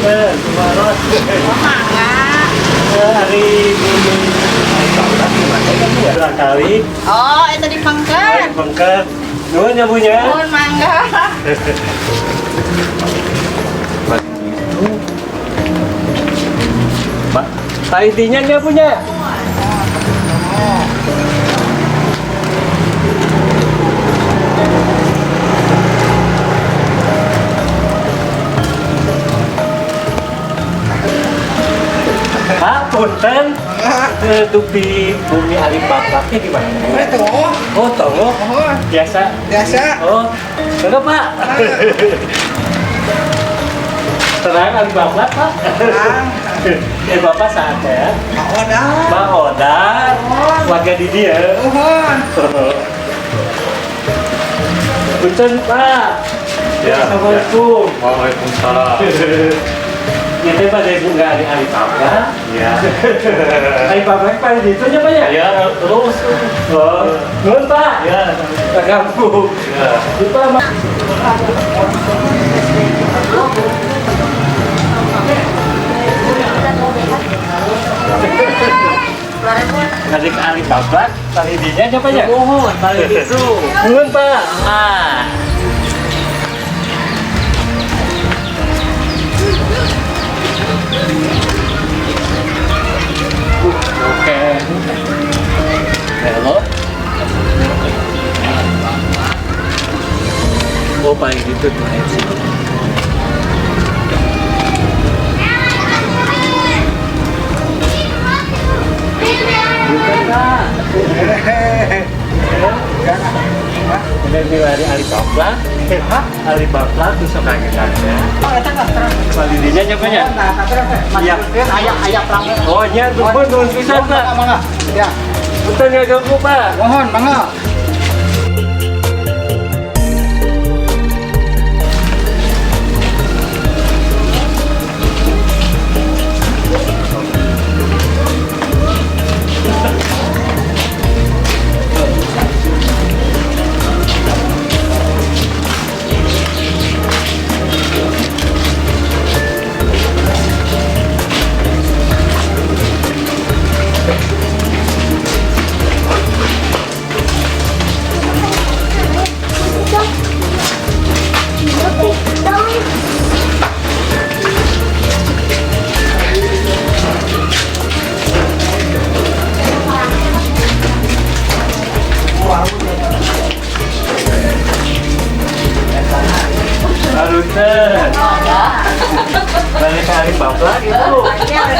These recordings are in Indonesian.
punten, kumaros. Mangga. Hari ini hari Sabtu gimana kan ya? Barangkali. Oh, itu di Pangker. Bengket. Nuhun ya Bu nya. Nuhun mangga. Pak, tak intinya dia punya. Pak, punten. Tupi bumi Alibaba-nya gimana? Itu. Oh, tahu. Biasa. Biasa. Oh, enggak Pak. Tenang Alibaba Pak. Bapak saat ya. Pak Oda. Warga di dia. Punten Pak. Ya. Assalamualaikum. Waalaikumsalam. Ini pada ibu nggak ada Alibaba. Ya. Alibaba yang paling itu aja Pak ya? Ya, terus. Oh, nuhun Pak. Ya. Kamu. Ya. Kita Mak. Adik Alibaba, tali dinya siapa ya? Mohon, tali itu. Nuhun Pak. Ah. Oke. Halo. Oh, paling gitu main sih. Bukan Pak. Udah dari Alibaba. Alibaba tuh suka kagetnya. Paling dinya siapa ya? Iya. Ayah perang. Oh, nya nuhun pisan Pak. Mangga. Ya. Punten nggak ganggu Pak. Mohon, mangga. Punten. Balik ke Alibaba gitu.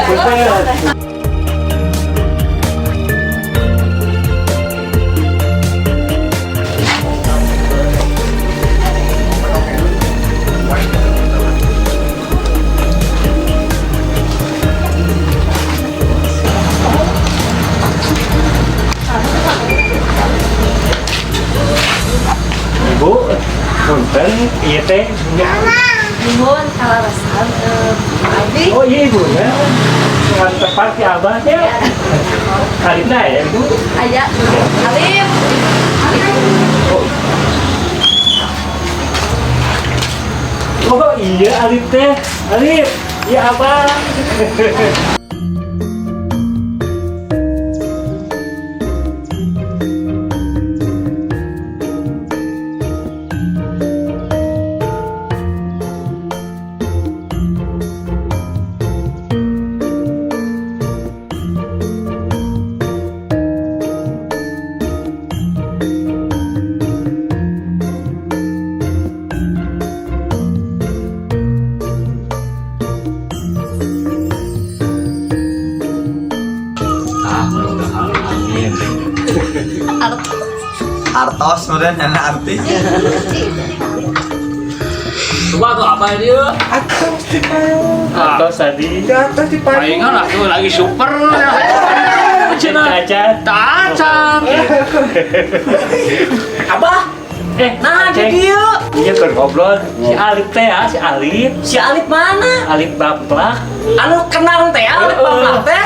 Punten. Ibu, punten, iya teh. Nuhun kalarasan Abi. Oh iya ibu ya. Dengan tepat si abah ya. Karina ya ibu. Aya Alif. Oh iya Alif teh. Alif, iya abah. Artos kemudian nyana artis. Coba tuh apa dia? Atas di payung. Atau tadi. Di atas di payung. Palingan lah tuh lagi super. Cina. Cacat. Tacan. Abah. Nah, di Ceng. dieu. Iya kan ngobrol. Si Alif teh ya, si Alif. Si Alif mana? Alif Baplak. Anu kenal teh Alif Baplak teh.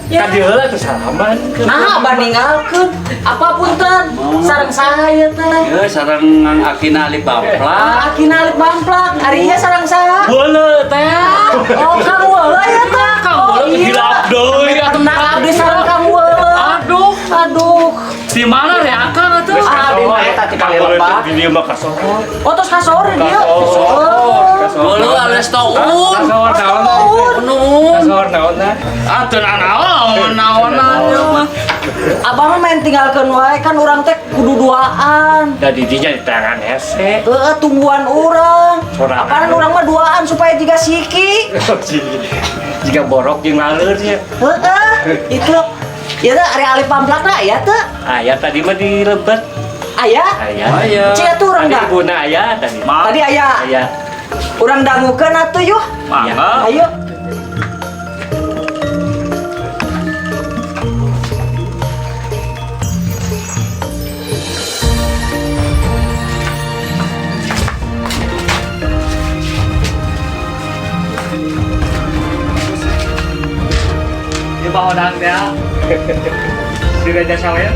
Ya. Kan dia heula tuh salaman. Nah, bandingkeun. Apa punten? Sareng saya teh. Ya sarang Akina Alibaba. Akina Alif Baplak. Ari ieu sareng saha? Boleh teh. Oh, kamu heula ya tah? Kamu Oh, iya. gila abdoi. Tenang abdi sareng kamu heula. Aduh, Aduh. di mana ya akang atuh? Ah, di mana tadi kali lebah? Di dia mah kasohor. Oh, terus kasore dia. Bolu ales tau. Kasohor naon? Penuh. Kasohor naon nah? Atuh naon aja mah. Abang mah main tinggalkeun wae kan urang teh kudu duaan. Da di dinya di tangan hese. Tungguan urang. Sorangan. Apaan urang mah duaan supaya jiga siki. Jika borok jeung laleur-nya. Itu. Ya teh ari ali pamplakna aya teh. Aya tadi mah dilebet. Aya. Aya. Cia tuh urang Tadi da. ibuna aya tadi. Tadi aya. Aya. Urang dangukeun atuh yuh. Mangga. Ayo. Di bawah dang dia. Di Raja Sawen.